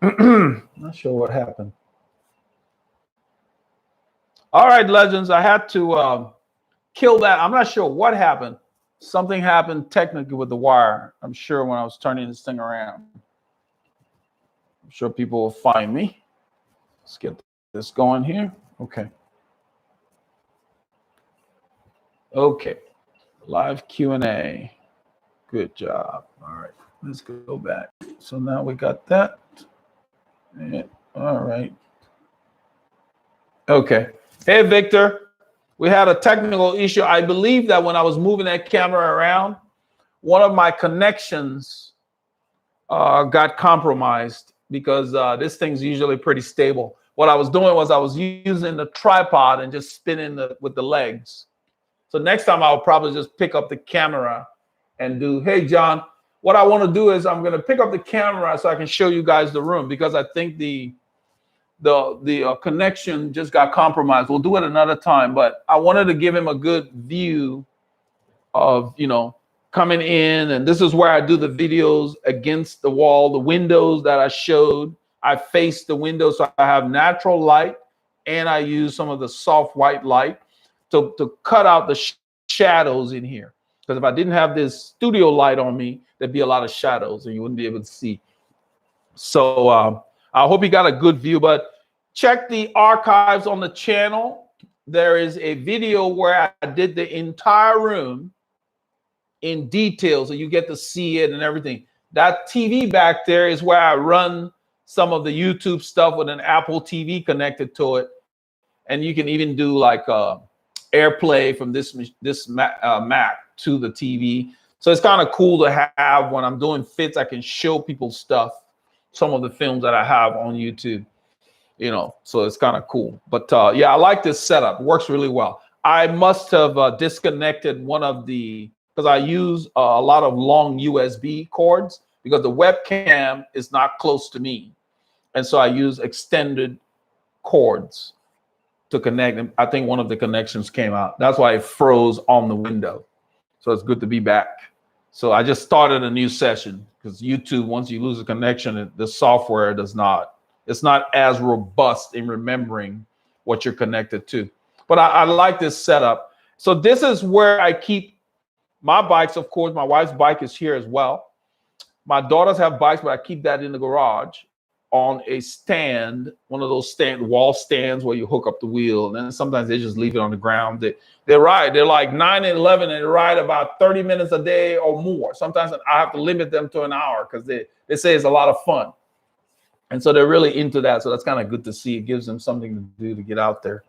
Not sure what happened. All right, legends. I had to kill that. I'm not sure what happened. Something happened technically with the wire. I'm sure when I was turning this thing around. I'm sure people will find me. Let's get this going here. Okay. Okay. Live Q&A. Good job. All right. Let's go back. So now we got that. And, all right. Okay. Hey, Victor. We had a technical issue. I believe that when I was moving that camera around, one of my connections got compromised because this thing's usually pretty stable. What I was doing was I was using the tripod and just spinning with the legs. So next time I'll probably just pick up the camera and do, hey, John, what I want to do is I'm going to pick up the camera so I can show you guys the room because I think the connection just got compromised. We'll do it another time, but I wanted to give him a good view of, you know, coming in. And this is where I do the videos against the wall, the windows that I showed. I face the window so I have natural light and I use some of the soft white light to cut out the shadows in here. Because if I didn't have this studio light on me, there'd be a lot of shadows and you wouldn't be able to see. So I hope you got a good view, but check the archives on the channel. There is a video where I did the entire room in detail, so you get to see it and everything. That TV back there is where I run some of the YouTube stuff with an Apple TV connected to it. And you can even do like AirPlay from this Mac to the TV. So it's kind of cool to have when I'm doing fits, I can show people stuff, some of the films that I have on YouTube, you know, so it's kind of cool. But yeah, I like this setup. It works really well. I must have disconnected one of the, because I use a lot of long USB cords because the webcam is not close to me. And so I use extended cords to connect them. I think one of the connections came out. That's why it froze on the window. So it's good to be back. So I just started a new session because YouTube, once you lose a connection, the software does not, it's not as robust in remembering what you're connected to. But I like this setup. So this is where I keep my bikes. Of course, my wife's bike is here as well. My daughters have bikes, but I keep that in the garage on a stand, one of those wall stands where you hook up the wheel. And then sometimes they just leave it on the ground. They ride. They're like 9 and 11 and they ride about 30 minutes a day or more. Sometimes I have to limit them to an hour because they say it's a lot of fun. And so they're really into that. So that's kind of good to see. It gives them something to do to get out there.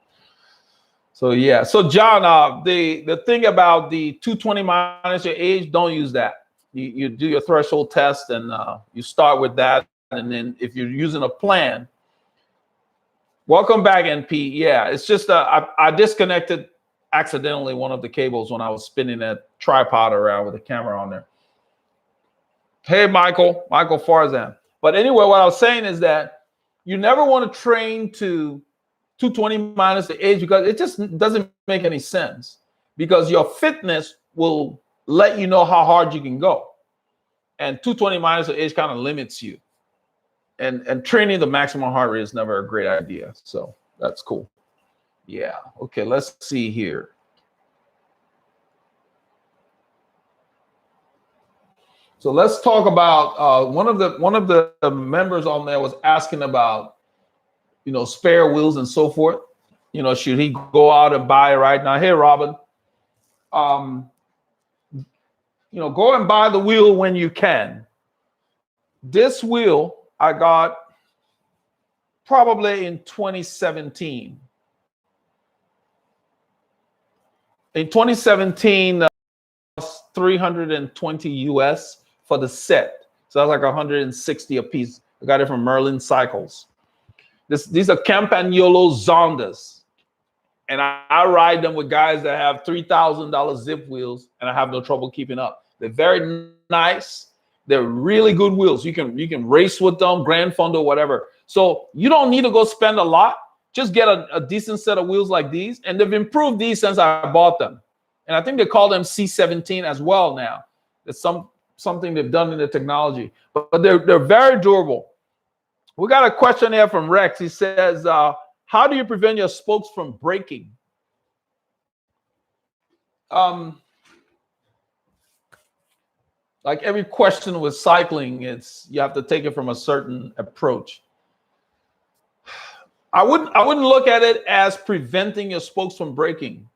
So yeah. So John, the thing about the 220 minus your age, don't use that. You do your threshold test and you start with that. And then if you're using a plan, welcome back, NP. Yeah, it's just I disconnected accidentally one of the cables when I was spinning that tripod around with the camera on there. Hey, Michael Farzan. But anyway, what I was saying is that you never want to train to 220 minus the age because it just doesn't make any sense because your fitness will let you know how hard you can go. And 220 minus the age kind of limits you. And training the maximum heart rate is never a great idea. So that's cool. Yeah. Okay, let's see here. So let's talk about one of the members on there was asking about, you know, spare wheels and so forth. You know, should he go out and buy right now? Hey, Robin. You know, go and buy the wheel when you can. This wheel I got probably in 2017. In 2017, was 320 US for the set. So that's like 160 a piece. I got it from Merlin Cycles. These are Campagnolo Zondas. And I ride them with guys that have $3,000 Zipp wheels, and I have no trouble keeping up. They're very nice. They're really good wheels. You can race with them, Grand Fondo, whatever. So you don't need to go spend a lot. Just get a decent set of wheels like these. And they've improved these since I bought them. And I think they call them C17 as well now. It's something they've done in the technology. But they're very durable. We got a question here from Rex. He says, how do you prevent your spokes from breaking? Like every question with cycling, you have to take it from a certain approach. I wouldn't look at it as preventing your spokes from breaking.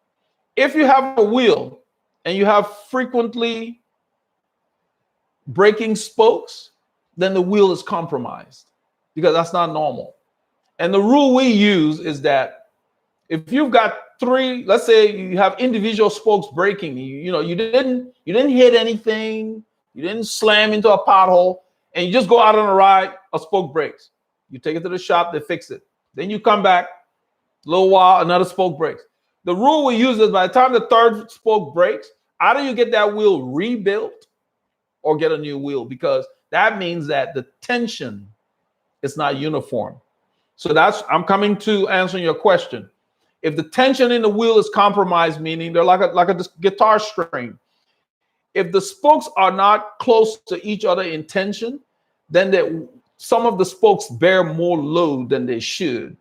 If you have a wheel and you have frequently breaking spokes, then the wheel is compromised, because that's not normal. And the rule we use is that if you've got three, let's say you have individual spokes breaking, you didn't hit anything, you didn't slam into a pothole, and you just go out on a ride, a spoke breaks. You take it to the shop, they fix it. Then you come back, a little while, another spoke breaks. The rule we use is by the time the third spoke breaks, either you get that wheel rebuilt or get a new wheel, because that means that the tension is not uniform. So I'm coming to answering your question. If the tension in the wheel is compromised, meaning they're like a guitar string, if the spokes are not close to each other in tension, then some of the spokes bear more load than they should.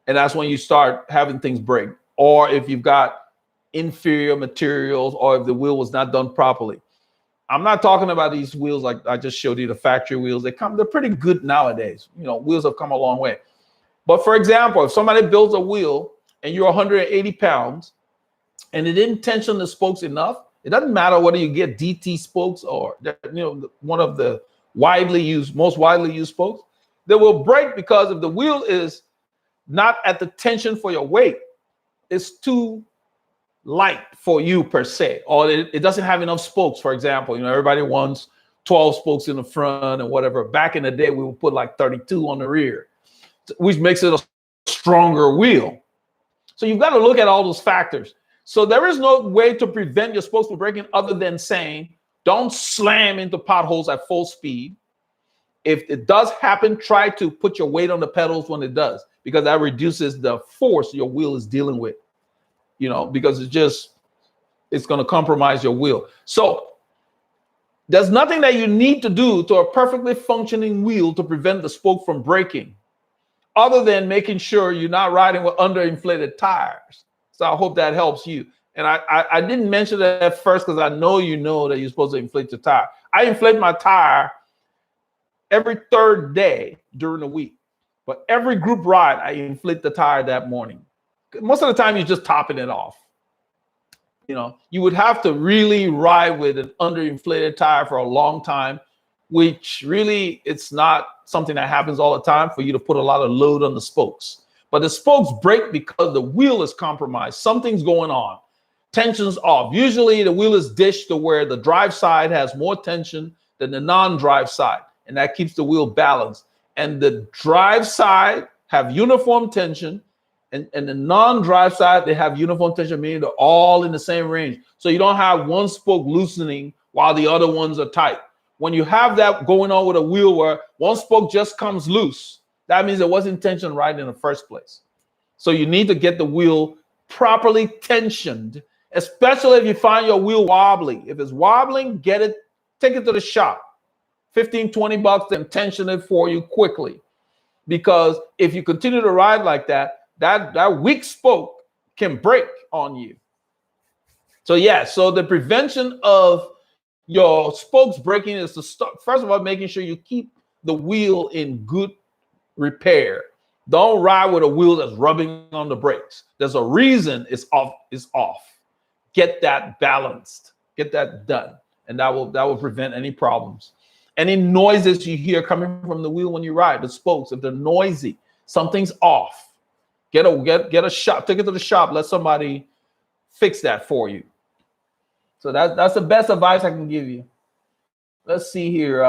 And that's when you start having things break. Or if you've got inferior materials, or if the wheel was not done properly. I'm not talking about these wheels like I just showed you, the factory wheels. They're pretty good nowadays. Wheels have come a long way. But for example, if somebody builds a wheel and you're 180 pounds and it didn't tension the spokes enough, it doesn't matter whether you get DT spokes or one of the most widely used spokes, they will break, because if the wheel is not at the tension for your weight, it's too light for you per se, or it doesn't have enough spokes. For example, everybody wants 12 spokes in the front and whatever. Back in the day, we would put like 32 on the rear, which makes it a stronger wheel. So you've got to look at all those factors. So there is no way to prevent your spokes from breaking other than saying, don't slam into potholes at full speed. If it does happen, try to put your weight on the pedals when it does, because that reduces the force your wheel is dealing with, because it's going to compromise your wheel. So there's nothing that you need to do to a perfectly functioning wheel to prevent the spoke from breaking, other than making sure you're not riding with underinflated tires. So I hope that helps you. And I didn't mention that at first, because I know that you're supposed to inflate your tire. I inflate my tire every third day during the week. But every group ride, I inflate the tire that morning. Most of the time, you're just topping it off. You would have to really ride with an underinflated tire for a long time, which really, it's not something that happens all the time for you to put a lot of load on the spokes. But the spokes break because the wheel is compromised. Something's going on. Tension's off. Usually the wheel is dished to where the drive side has more tension than the non-drive side, and that keeps the wheel balanced. And the drive side have uniform tension, and the non-drive side, they have uniform tension, meaning they're all in the same range. So you don't have one spoke loosening while the other ones are tight. When you have that going on with a wheel where one spoke just comes loose, that means it wasn't tensioned right in the first place. So you need to get the wheel properly tensioned, especially if you find your wheel wobbly. If it's wobbling, take it to the shop. 15, 20 bucks, then tension it for you quickly. Because if you continue to ride like that, that weak spoke can break on you. So so the prevention of your spokes breaking is to start, first of all, making sure you keep the wheel in good repair. Don't ride with a wheel that's rubbing on the brakes. There's a reason it's off. Get that balanced. Get that done. And that will prevent any problems. Any noises you hear coming from the wheel when you ride, the spokes, if they're noisy, something's off. Get a shop, take it to the shop, let somebody fix that for you. So that's the best advice I can give you. Let's see here.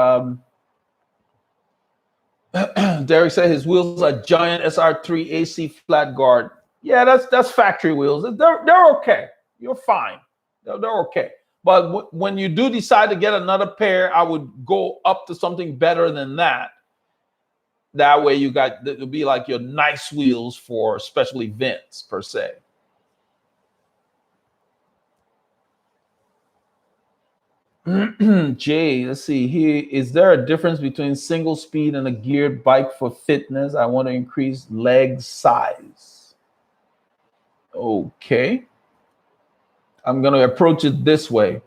Derek said his wheels are giant SR3 AC flat guard. Yeah, that's factory wheels. They're okay. You're fine. They're okay. But when you do decide to get another pair, I would go up to something better than that. That way it'll be like your nice wheels for special events per se. Jay, let's see here. Is there a difference between single speed and a geared bike for fitness? I want to increase leg size. Okay. I'm going to approach it this way.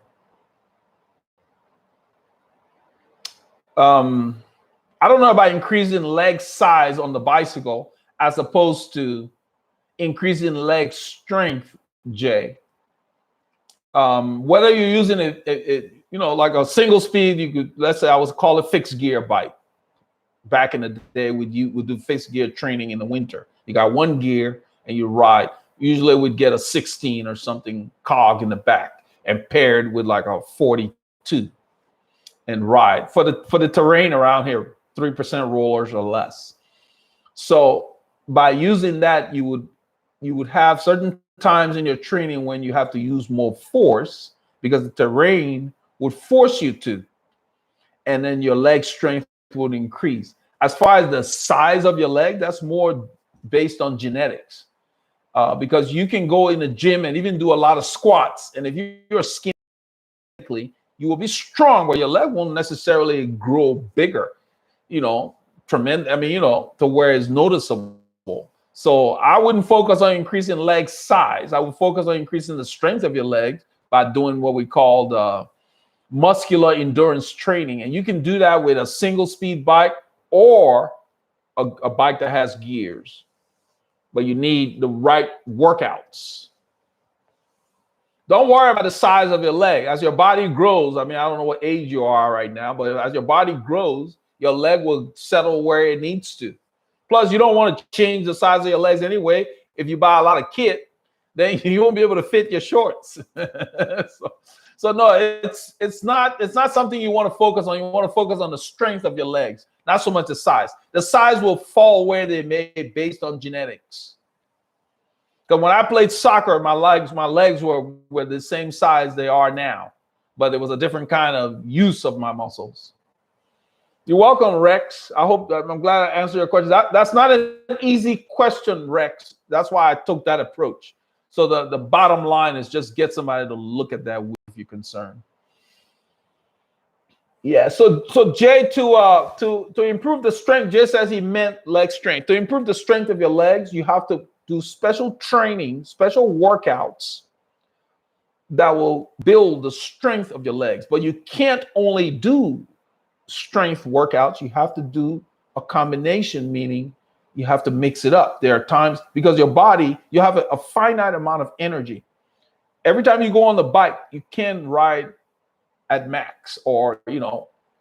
I don't know about increasing leg size on the bicycle as opposed to increasing leg strength, Jay. Whether you're using it, like a single speed, you could, let's say I was call it fixed gear bike. Back in the day, would do fixed gear training in the winter. You got one gear and you ride. Usually we'd get a 16 or something cog in the back and paired with like a 42 and ride for the terrain around here, 3% rollers or less. So by using that, you would have certain times in your training when you have to use more force because the terrain would force you to, and then your leg strength would increase. As far as the size of your leg, that's more based on genetics, because you can go in the gym and even do a lot of squats, and if you're skinny, you will be strong, but your leg won't necessarily grow bigger, tremendous. I mean, to where it's noticeable. So I wouldn't focus on increasing leg size. I would focus on increasing the strength of your legs by doing what we call the muscular endurance training. And you can do that with a single speed bike or a bike that has gears. But you need the right workouts. Don't worry about the size of your leg. As your body grows, I mean, I don't know what age you are right now, but as your body grows, your leg will settle where it needs to. Plus, you don't want to change the size of your legs anyway. If you buy a lot of kit, then you won't be able to fit your shorts. So no, it's not something you want to focus on. You want to focus on the strength of your legs, not so much the size. The size will fall where they may based on genetics. Because when I played soccer, my legs were the same size they are now, but it was a different kind of use of my muscles. You're welcome, Rex. I'm glad I answered your question. That's not an easy question, Rex. That's why I took that approach. So the bottom line is just get somebody to look at that if you're concerned. Yeah. So Jay, to improve the strength, just as he meant leg strength, to improve the strength of your legs, you have to do special training, special workouts that will build the strength of your legs. But you can't only do strength workouts. You have to do a combination, meaning you have to mix it up. There are times, because your body, you have a finite amount of energy. Every time you go on the bike, you can ride at max or,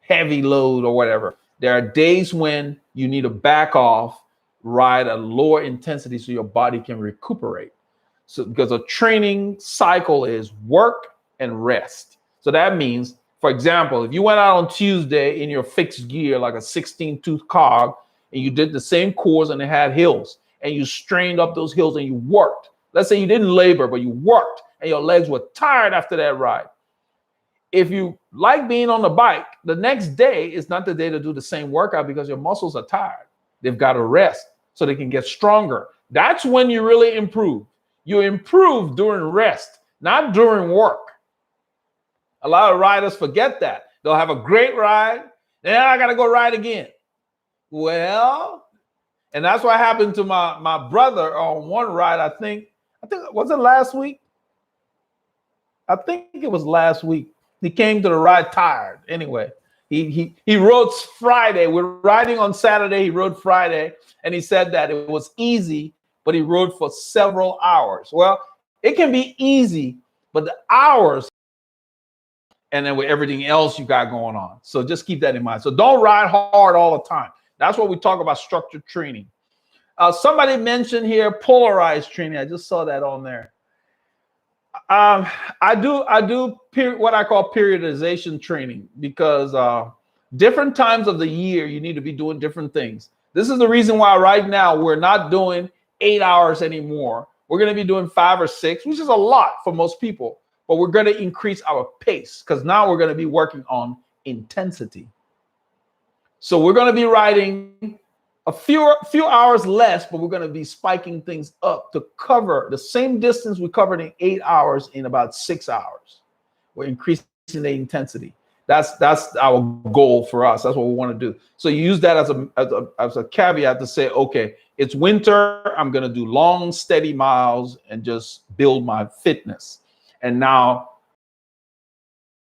heavy load or whatever. There are days when you need to back off, ride at lower intensity so your body can recuperate. So because a training cycle is work and rest. So that means, for example, if you went out on Tuesday in your fixed gear, like a 16-tooth cog, and you did the same course and it had hills, and you strained up those hills and you worked. Let's say you didn't labor, but you worked and your legs were tired after that ride. If you like being on the bike, the next day is not the day to do the same workout because your muscles are tired. They've got to rest so they can get stronger. That's when you really improve. You improve during rest, not during work. A lot of riders forget that. They'll have a great ride, then I got to go ride again. Well, and that's what happened to my brother on one ride. I think was it last week? I think it was last week. He came to the ride tired. Anyway, he rode Friday. We're riding on Saturday. He rode Friday, and he said that it was easy, but he rode for several hours. Well, it can be easy, but the hours, and then with everything else you got going on. So just keep that in mind. So don't ride hard all the time. That's what we talk about structured training. Somebody mentioned here polarized training. I just saw that on there. I do what I call periodization training because different times of the year you need to be doing different things. This is the reason why right now we're not doing 8 hours anymore. We're going to be doing 5 or 6, which is a lot for most people, but we're going to increase our pace because now we're going to be working on intensity. So we're going to be riding a few hours less, but we're going to be spiking things up to cover the same distance we covered in 8 hours in about 6 hours. We're increasing the intensity. That's our goal for us. That's what we want to do. So you use that as a caveat to say, okay, it's winter. I'm going to do long, steady miles and just build my fitness. And now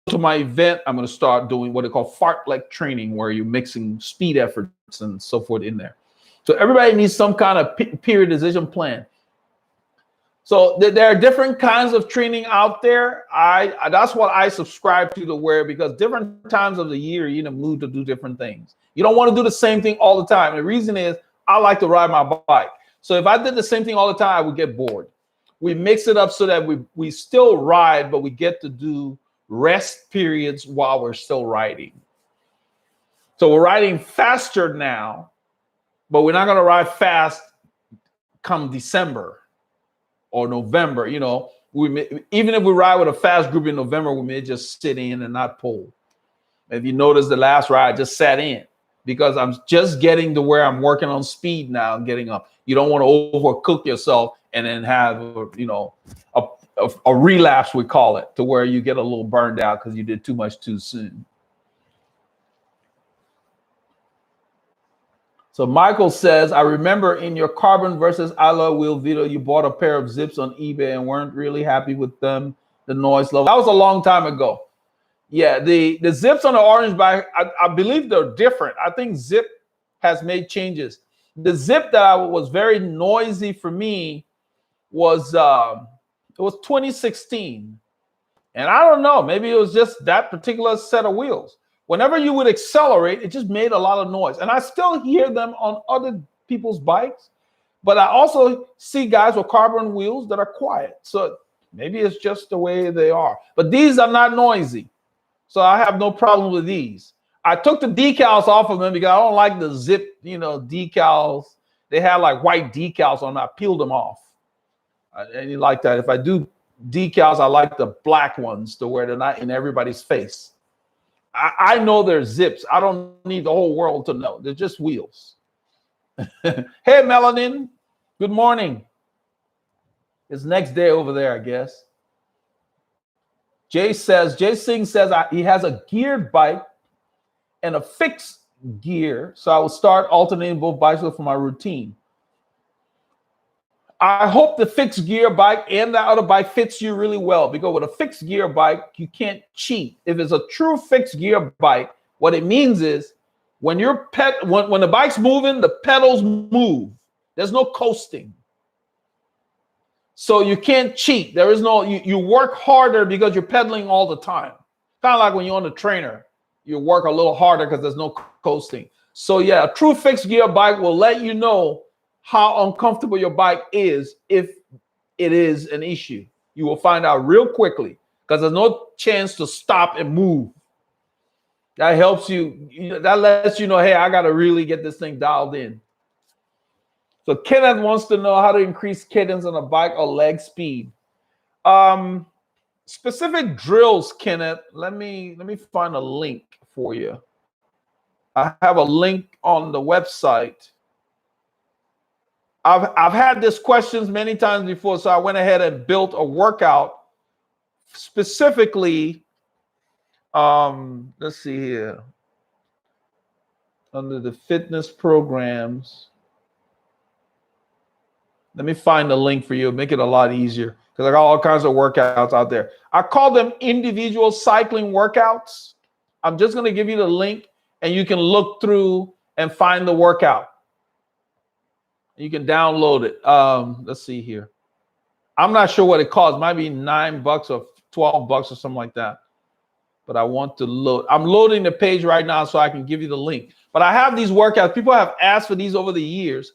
to my event, I'm going to start doing what they call fartlek training, where you're mixing speed efforts and so forth in there. So everybody needs some kind of periodization plan. So there are different kinds of training out there. That's what I subscribe to wear, because different times of the year, you're in a mood to do different things. You don't want to do the same thing all the time. The reason is I like to ride my bike. So if I did the same thing all the time, I would get bored. We mix it up so that we still ride, but we get to do rest periods while we're still riding. So we're riding faster now, but we're not going to ride fast come December or November. You know, even if we ride with a fast group in November, we may just sit in and not pull. If you notice, the last ride I just sat in because I'm just getting to where I'm working on speed now and getting up. You don't want to overcook yourself and then have, you know, a relapse, we call it, to where you get a little burned out because you did too much too soon. So Michael says, I remember in your carbon versus alloy wheel video, you bought a pair of Zipps on eBay and weren't really happy with them, the noise level. That was a long time ago. Yeah, the Zipps on the orange bike, I believe they're different. I think Zipp has made changes. The Zipp that was very noisy for me was it was 2016. And I don't know, maybe it was just that particular set of wheels. Whenever you would accelerate, it just made a lot of noise. And I still hear them on other people's bikes, but I also see guys with carbon wheels that are quiet. So maybe it's just the way they are. But these are not noisy. So I have no problem with these. I took the decals off of them because I don't like the Zipp, you know, decals. They had like white decals on them. I peeled them off. I didn't like that. If I do decals, I like the black ones to where they're not in everybody's face. I know they're Zipps. I don't need the whole world to know. They're just wheels. Hey, Melanin. Good morning. It's next day over there, I guess. Jay Singh says he has a geared bike and a fixed gear. So I will start alternating both bicycles for my routine. I hope the fixed gear bike and the other bike fits you really well, because with a fixed gear bike, you can't cheat. If it's a true fixed gear bike, what it means is when when the bike's moving, the pedals move. There's no coasting. So you can't cheat. There is no, you work harder because you're pedaling all the time. Kind of like when you're on the trainer, you work a little harder because there's no coasting. So yeah, a true fixed gear bike will let you know how uncomfortable your bike is. If it is an issue, you will find out real quickly because there's no chance to stop and move. That helps you. That lets you know, hey, I got to really get this thing dialed in. So Kenneth wants to know how to increase cadence on a bike or leg speed. Specific drills, Kenneth. Let me find a link for you. I have a link on the website. I've had this questions many times before, so I went ahead and built a workout specifically. Let's see here. Under the fitness programs. Let me find the link for you. Make it a lot easier because I got all kinds of workouts out there. I call them individual cycling workouts. I'm just going to give you the link and you can look through and find the workout. You can download it. Let's see here. I'm not sure what it costs. It might be $9 or $12 or something like that. But I want to load. I'm loading the page right now so I can give you the link. But I have these workouts. People have asked for these over the years.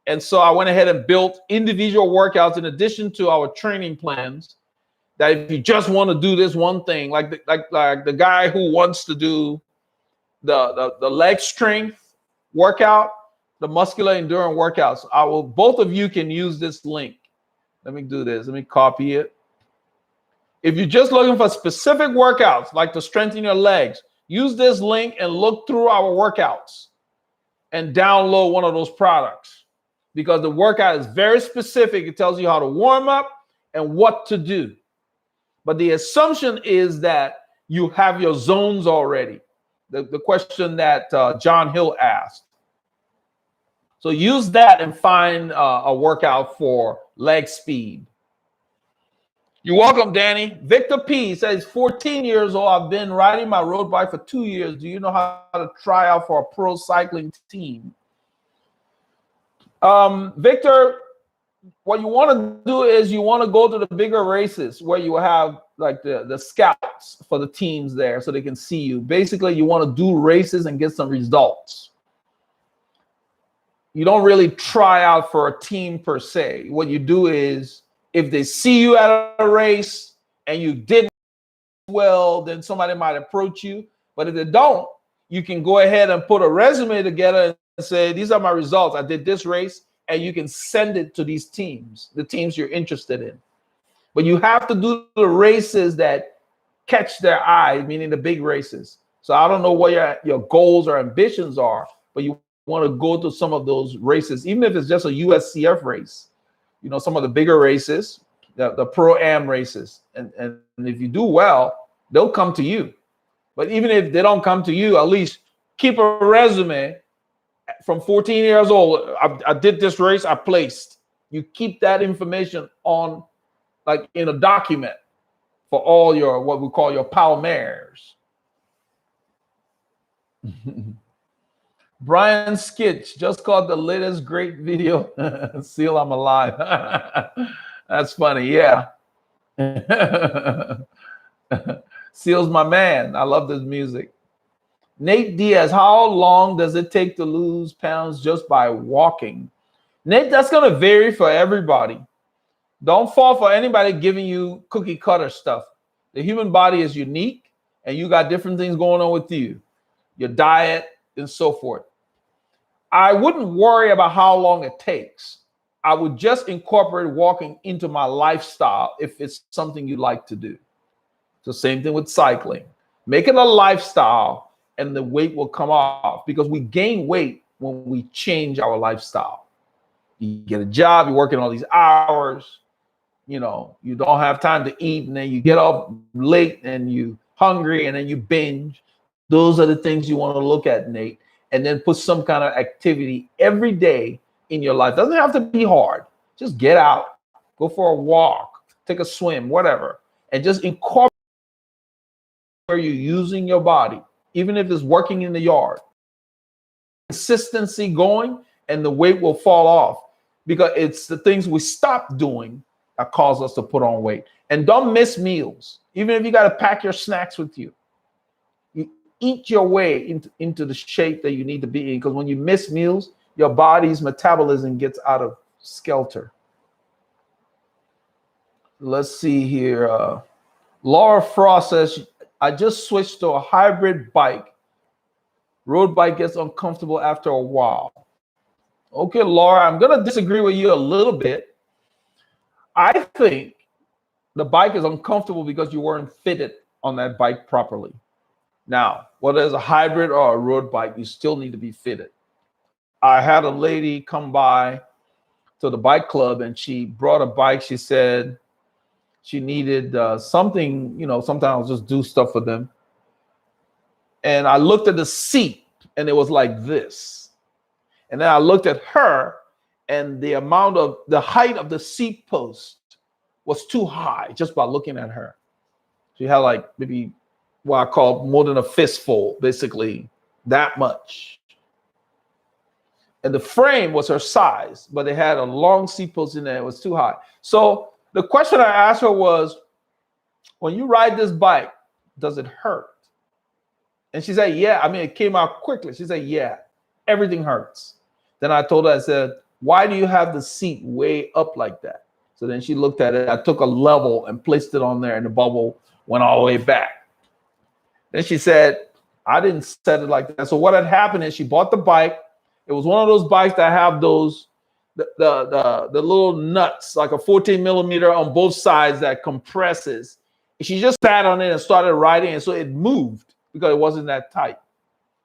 And so I went ahead and built individual workouts in addition to our training plans. That if you just want to do this one thing, like the guy who wants to do the leg strength workout, the muscular endurance workouts, both of you can use this link. Let me do this. Let me copy it. If you're just looking for specific workouts, like to strengthen your legs, use this link and look through our workouts and download one of those products, because the workout is very specific. It tells you how to warm up and what to do. But the assumption is that You have your zones already. The question that John Hill asked. So use that and find a workout for leg speed. You're welcome, Danny. Victor P says, 14 years old. I've been riding my road bike for 2 years. Do you know how to try out for a pro cycling team? Victor, what you want to do is you want to go to the bigger races where you have like the scouts for the teams there so they can see you. Basically, you want to do races and get some results. You don't really try out for a team per se. What you do is if they see you at a race and you did well, then somebody might approach you. But if they don't, you can go ahead and put a resume together and say, these are my results. I did this race, and you can send it to these teams, the teams you're interested in. But you have to do the races that catch their eye, meaning the big races. So I don't know what your goals or ambitions are, but you want to go to some of those races, even if it's just a USCF race, you know, some of the bigger races, the pro-am races. And if you do well, they'll come to you. But even if they don't come to you, at least keep a resume from 14 years old. I did this race, I placed. You keep that information on, like in a document for all your, what we call your Palmares. Brian Skitch just caught the latest great video. Seal, I'm alive. That's funny, yeah. Seal's my man. I love this music. Nate Diaz, how long does it take to lose pounds just by walking? Nate, that's going to vary for everybody. Don't fall for anybody giving you cookie cutter stuff. The human body is unique, and you got different things going on with you, your diet, and so forth. I wouldn't worry about how long it takes. I would just incorporate walking into my lifestyle if it's something you like to do. So same thing with cycling. Make it a lifestyle and the weight will come off, because we gain weight when we change our lifestyle. You get a job, you're working all these hours, you know, you don't have time to eat, and then you get up late and you hungry and then you binge. Those are the things you want to look at, Nate. And then put some kind of activity every day in your life. Doesn't have to be hard. Just get out, go for a walk, take a swim, whatever, and just incorporate where you're using your body, even if it's working in the yard. Consistency going, and the weight will fall off, because it's the things we stop doing that cause us to put on weight. And don't miss meals, even if you got to pack your snacks with you. Eat your way into the shape that you need to be in, because when you miss meals, your body's metabolism gets out of skelter. Let's see here. Laura Frost says, I just switched to a hybrid bike. Road bike gets uncomfortable after a while. Okay, Laura, I'm going to disagree with you a little bit. I think the bike is uncomfortable because you weren't fitted on that bike properly. Now, whether it's a hybrid or a road bike, you still need to be fitted. I had a lady come by to the bike club, and she brought a bike. She said she needed something, you know, sometimes I'll just do stuff for them. And I looked at the seat, and it was like this. And then I looked at her, and the height of the seat post was too high just by looking at her. She had like maybe what I call more than a fistful, basically that much. And the frame was her size, but they had a long seat post in there. It was too high. So the question I asked her was, when you ride this bike, does it hurt? And she said, yeah. I mean, it came out quickly. She said, yeah, everything hurts. Then I told her, I said, why do you have the seat way up like that? So then she looked at it. I took a level and placed it on there, and the bubble went all the way back. Then she said, I didn't set it like that. So what had happened is she bought the bike. It was one of those bikes that have those, the little nuts, like a 14 millimeter on both sides that compresses. She just sat on it and started riding, and so it moved because it wasn't that tight.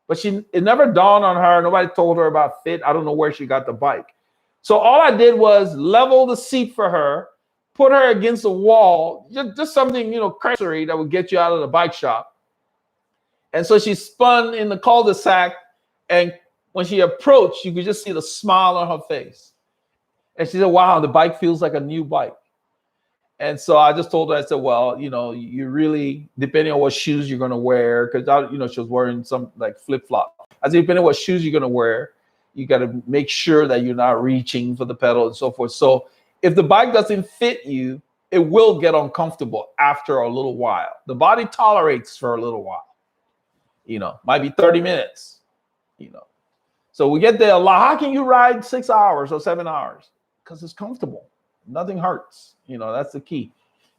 But it never dawned on her. Nobody told her about fit. I don't know where she got the bike. So all I did was level the seat for her, put her against the wall, just something, you know, cursory that would get you out of the bike shop. And so she spun in the cul-de-sac, and when she approached, you could just see the smile on her face. And she said, wow, the bike feels like a new bike. And so I just told her, I said, well, you know, you really, depending on what shoes you're going to wear, because, you know, she was wearing some like flip-flop. I said, depending on what shoes you're going to wear, you got to make sure that you're not reaching for the pedal and so forth. So if the bike doesn't fit you, it will get uncomfortable after a little while. The body tolerates for a little while. You know, might be 30 minutes, you know. So we get there a lot. How can you ride 6 hours or 7 hours? Because it's comfortable. Nothing hurts. You know, that's the key.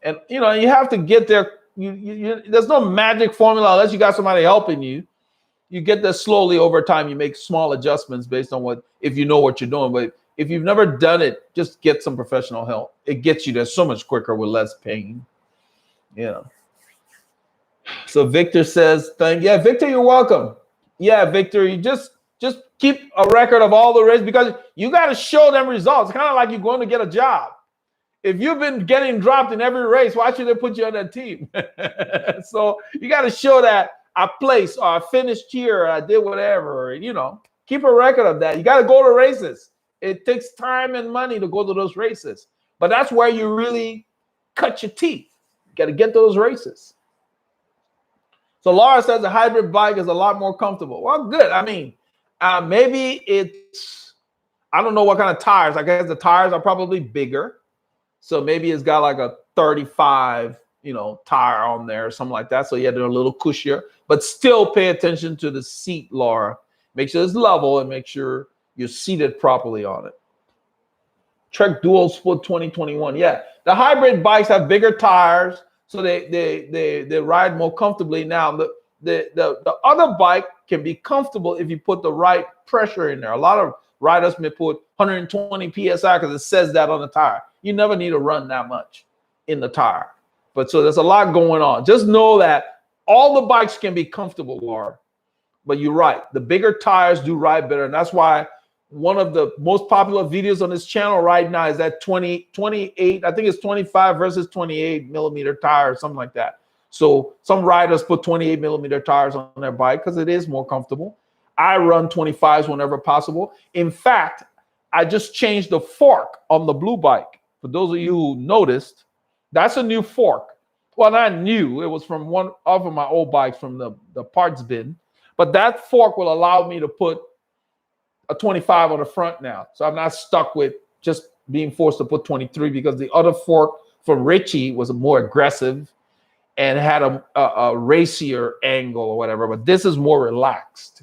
And, you know, you have to get there. There's no magic formula unless you got somebody helping you. You get there slowly over time. You make small adjustments based on if you know what you're doing. But if you've never done it, just get some professional help. It gets you there so much quicker with less pain. You know. So Victor says, yeah, Victor, you're welcome. Yeah, Victor, you just keep a record of all the races because you got to show them results. It's kind of like you're going to get a job. If you've been getting dropped in every race, why should they put you on that team? So you got to show that I placed or I finished here or I did whatever, or, you know, keep a record of that. You got to go to races. It takes time and money to go to those races, but that's where you really cut your teeth. You got to get those races. So Laura says a hybrid bike is a lot more comfortable. Well, good. I mean, maybe it's, I don't know what kind of tires. I guess the tires are probably bigger. So maybe it's got like a 35, you know, tire on there or something like that. So yeah, they're a little cushier, but still pay attention to the seat, Laura. Make sure it's level and make sure you're seated properly on it. Trek Dual Sport 2021. Yeah, the hybrid bikes have bigger tires. So they ride more comfortably. Now the other bike can be comfortable if you put the right pressure in there. A lot of riders may put 120 psi because it says that on the tire. You never need to run that much in the tire. But so there's a lot going on. Just know that all the bikes can be comfortable, Laura. But you're right. The bigger tires do ride better, and that's why one of the most popular videos on this channel right now is that 28, I think it's 25 versus 28 millimeter tire or something like that. So some riders put 28 millimeter tires on their bike because it is more comfortable. I run 25s whenever possible. In fact, I just changed the fork on the blue bike. For those of you who noticed, that's a new fork. Well, not new. It was from one of my old bikes from the parts bin. But that fork will allow me to put a 25 on the front now. So I'm not stuck with just being forced to put 23 because the other fork for Richie was more aggressive and had a racier angle or whatever. But this is more relaxed,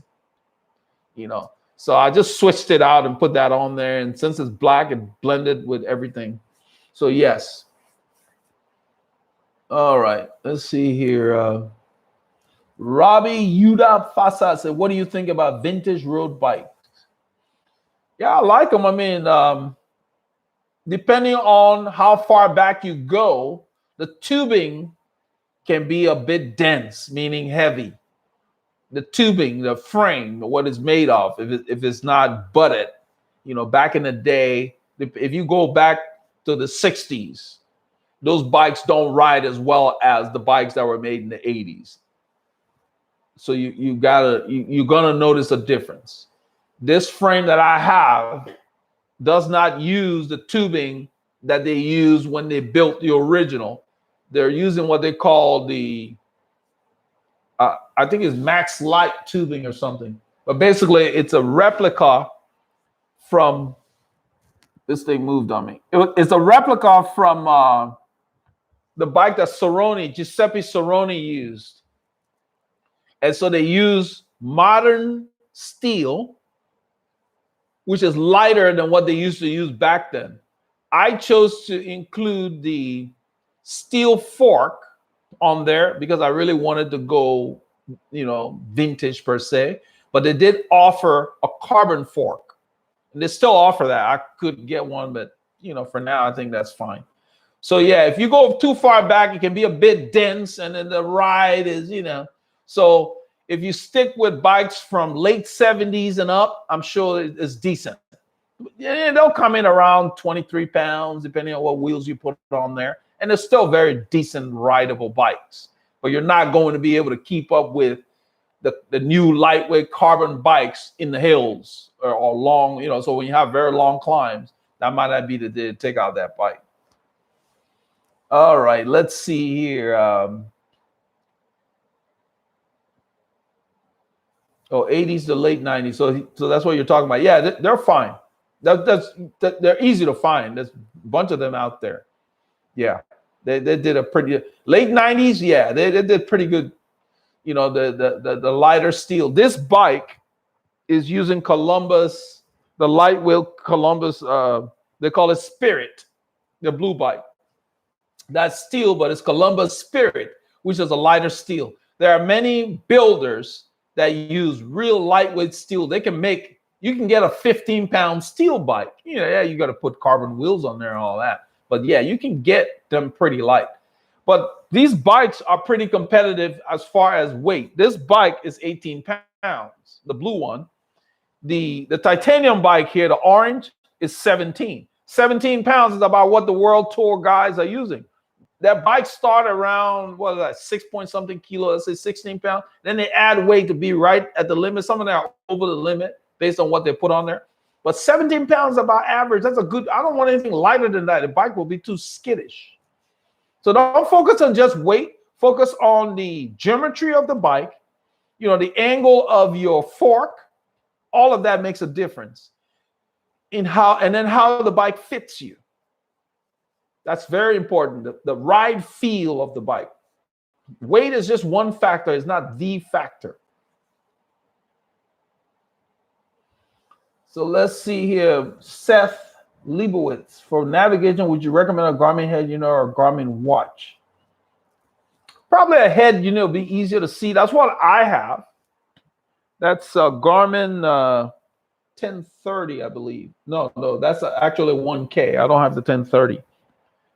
you know. So I just switched it out and put that on there. And since it's black, it blended with everything. So yes. All right. Let's see here. Robbie Yuda Fasa said, what do you think about vintage road bikes? Yeah, I like them. I mean, depending on how far back you go, the tubing can be a bit dense, meaning heavy. The tubing, the frame, what it's made of, if it's not butted, you know, back in the day, if you go back to the 60s, those bikes don't ride as well as the bikes that were made in the 80s. So you're gonna notice a difference. This frame that I have does not use the tubing that they used when they built the original. They're using what they call the, I think it's Max Light tubing or something. But basically, it's a replica from, this thing moved on me. It's a replica from the bike that Giuseppe Cerrone used. And so they use modern steel, which is lighter than what they used to use back then. I chose to include the steel fork on there because I really wanted to go, you know, vintage per se. But they did offer a carbon fork. And they still offer that. I could get one, but, you know, for now, I think that's fine. So, yeah, if you go too far back, it can be a bit dense. And then the ride is, you know. So if you stick with bikes from late 70s and up, I'm sure it's decent. Yeah, they'll come in around 23 pounds, depending on what wheels you put on there. And they're still very decent rideable bikes. But you're not going to be able to keep up with the new lightweight carbon bikes in the hills or long, so when you have very long climbs, that might not be the day to take out that bike. All right, let's see here. 80s to late 90s. So that's what you're talking about. Yeah, they're fine. They're easy to find. There's a bunch of them out there. Yeah, they did a pretty late 90s. Yeah, they did pretty good. The lighter steel. This bike is using Columbus, the lightweight Columbus. They call it Spirit, the blue bike. That's steel, but it's Columbus Spirit, which is a lighter steel. There are many builders that use real lightweight steel. You can get a 15-pound steel bike. Yeah, you got to put carbon wheels on there and all that. But yeah, you can get them pretty light. But these bikes are pretty competitive as far as weight. This bike is 18 pounds, the blue one. The titanium bike here, the orange, is 17. 17 pounds is about what the World Tour guys are using. That bike start around, 6 point something kilo, let's say 16 pounds. Then they add weight to be right at the limit. Some of them are over the limit based on what they put on there. But 17 pounds is about average. That's a good, I don't want anything lighter than that. The bike will be too skittish. So don't focus on just weight. Focus on the geometry of the bike, the angle of your fork. All of that makes a difference in how the bike fits you. That's very important. The ride feel of the bike. Weight is just one factor. It's not the factor. So let's see here. Seth Leibowitz, for navigation, would you recommend a Garmin head unit or a Garmin watch? Probably a head unit would be easier to see. That's what I have. That's a Garmin 1030, I believe. No, that's actually 1K. I don't have the 1030.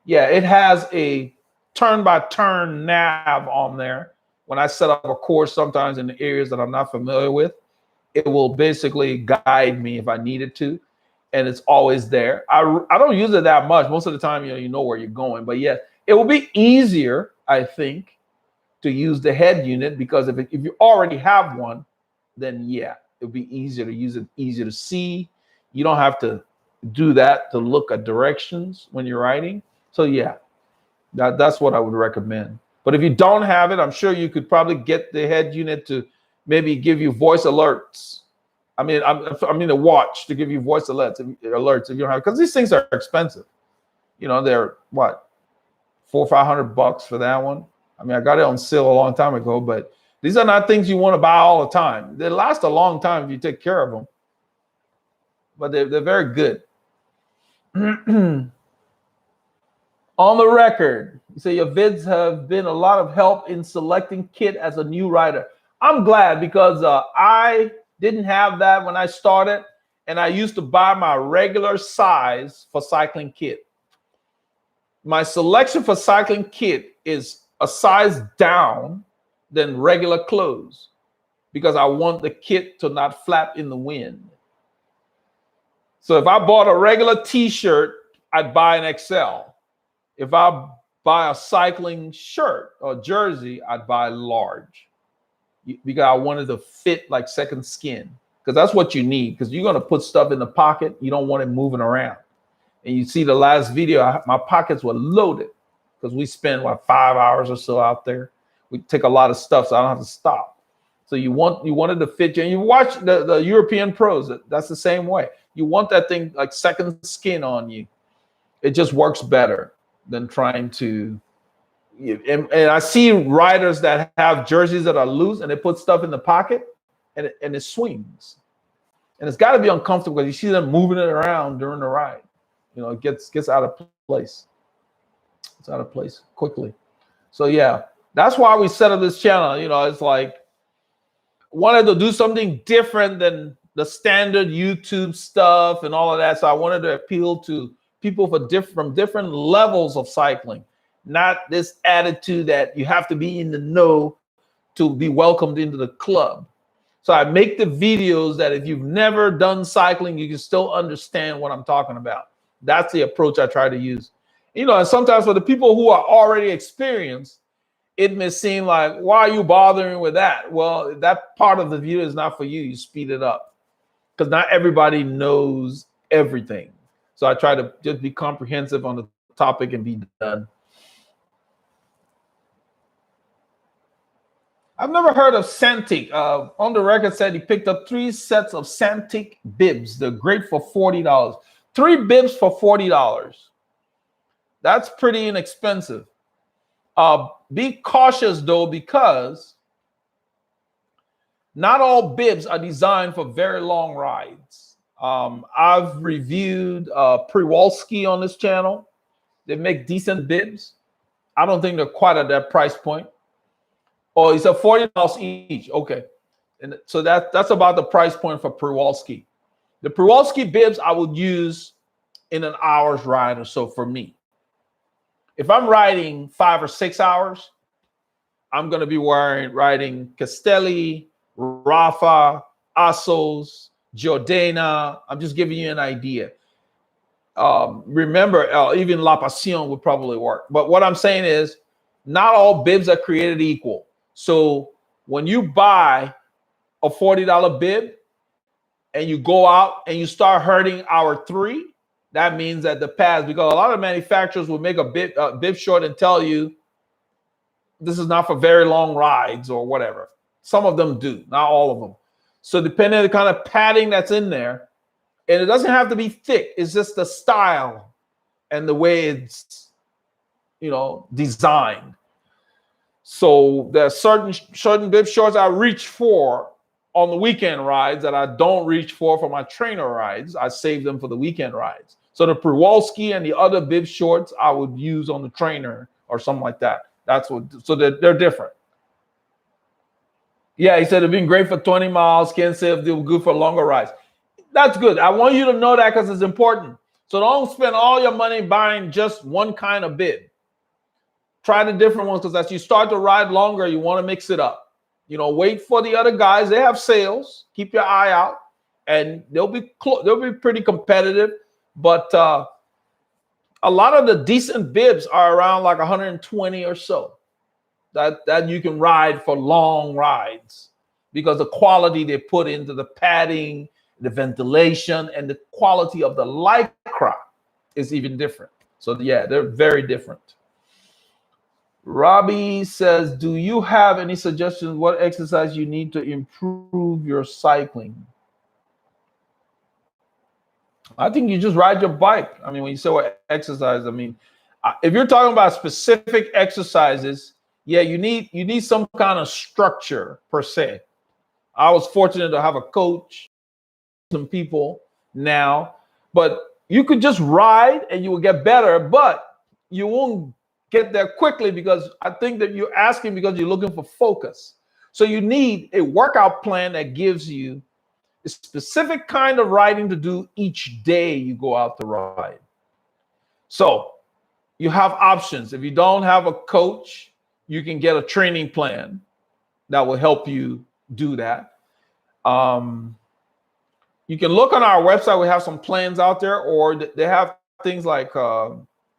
Yeah, it has a turn-by-turn nav on there. When I set up a course sometimes in the areas that I'm not familiar with, it will basically guide me if I needed to, and it's always there. I don't use it that much. Most of the time, you know where you're going. But yeah, it will be easier, I think, to use the head unit, because if you already have one, then yeah, it'll be easier to use it, easier to see. You don't have to do that to look at directions when you're riding. So yeah, that's what I would recommend. But if you don't have it, I'm sure you could probably get the head unit to maybe give you voice alerts. I mean a watch to give you voice alerts if you don't have, because these things are expensive. They're what, $400 or $500 for that one. I mean, I got it on sale a long time ago, but these are not things you want to buy all the time. They last a long time if you take care of them, but they're very good. On the record, you say your vids have been a lot of help in selecting kit as a new rider. I'm glad, because I didn't have that when I started, and I used to buy my regular size for cycling kit. My selection for cycling kit is a size down than regular clothes, because I want the kit to not flap in the wind. So if I bought a regular t-shirt, I'd buy an XL. If I buy a cycling shirt or jersey, I'd buy large, because I wanted to fit like second skin, because that's what you need, because you're going to put stuff in the pocket. You don't want it moving around. And you see the last video, my pockets were loaded because we spend 5 hours or so out there. We take a lot of stuff, so I don't have to stop. So you wanted to fit you. And you watch the European pros, that's the same way. You want that thing like second skin on you. It just works better than trying to. And I see riders that have jerseys that are loose and they put stuff in the pocket and it swings. And it's got to be uncomfortable because you see them moving it around during the ride. It gets out of place. It's out of place quickly. So yeah, that's why we set up this channel. It's like wanted to do something different than the standard YouTube stuff and all of that. So I wanted to appeal to people from different levels of cycling, not this attitude that you have to be in the know to be welcomed into the club. So I make the videos that if you've never done cycling, you can still understand what I'm talking about. That's the approach I try to use. And sometimes for the people who are already experienced, it may seem like, why are you bothering with that? Well, that part of the video is not for you. You speed it up because not everybody knows everything. So I try to just be comprehensive on the topic and be done. I've never heard of Santic. On the record said he picked up 3 sets of Santic bibs. They're great for $40. 3 bibs for $40. That's pretty inexpensive. Be cautious though, because not all bibs are designed for very long rides. I've reviewed Przewalski on this channel. They make decent bibs. I don't think they're quite at that price point. Oh, he said $40 each. Okay. And so that's about the price point for Przewalski. The Przewalski bibs I would use in an hour's ride or so for me. If I'm riding 5 or 6 hours, I'm going to be riding Castelli, Rafa, Assos, Giordana. I'm just giving you an idea. Remember, even La Passion would probably work. But what I'm saying is, not all bibs are created equal. So when you buy a $40 bib and you go out and you start hurting hour 3, that means that the pads, because a lot of manufacturers will make a bib short and tell you this is not for very long rides or whatever. Some of them do, not all of them. So depending on the kind of padding that's in there, and it doesn't have to be thick, it's just the style and the way it's, designed. So there are certain bib shorts I reach for on the weekend rides that I don't reach for my trainer rides. I save them for the weekend rides. So the Przewalski and the other bib shorts I would use on the trainer or something like that. So they're different. Yeah, he said it'd been great for 20 miles. Can't say if they were good for longer rides. That's good. I want you to know that because it's important. So don't spend all your money buying just one kind of bib. Try the different ones, because as you start to ride longer, you want to mix it up. Wait for the other guys. They have sales. Keep your eye out, and they'll be pretty competitive. But a lot of the decent bibs are around like 120 or so. That you can ride for long rides, because the quality they put into the padding, the ventilation, and the quality of the lycra is even different. So yeah, they're very different. Robbie says, do you have any suggestions what exercise you need to improve your cycling? I think you just ride your bike. I mean, when you say what exercise, I mean, if you're talking about specific exercises, yeah, you need some kind of structure per se. I was fortunate to have a coach, some people now, but you could just ride and you will get better, but you won't get there quickly, because I think that you're asking because you're looking for focus. So you need a workout plan that gives you a specific kind of riding to do each day you go out to ride. So you have options. If you don't have a coach, you can get a training plan that will help you do that. You can look on our website. We have some plans out there, or they have things like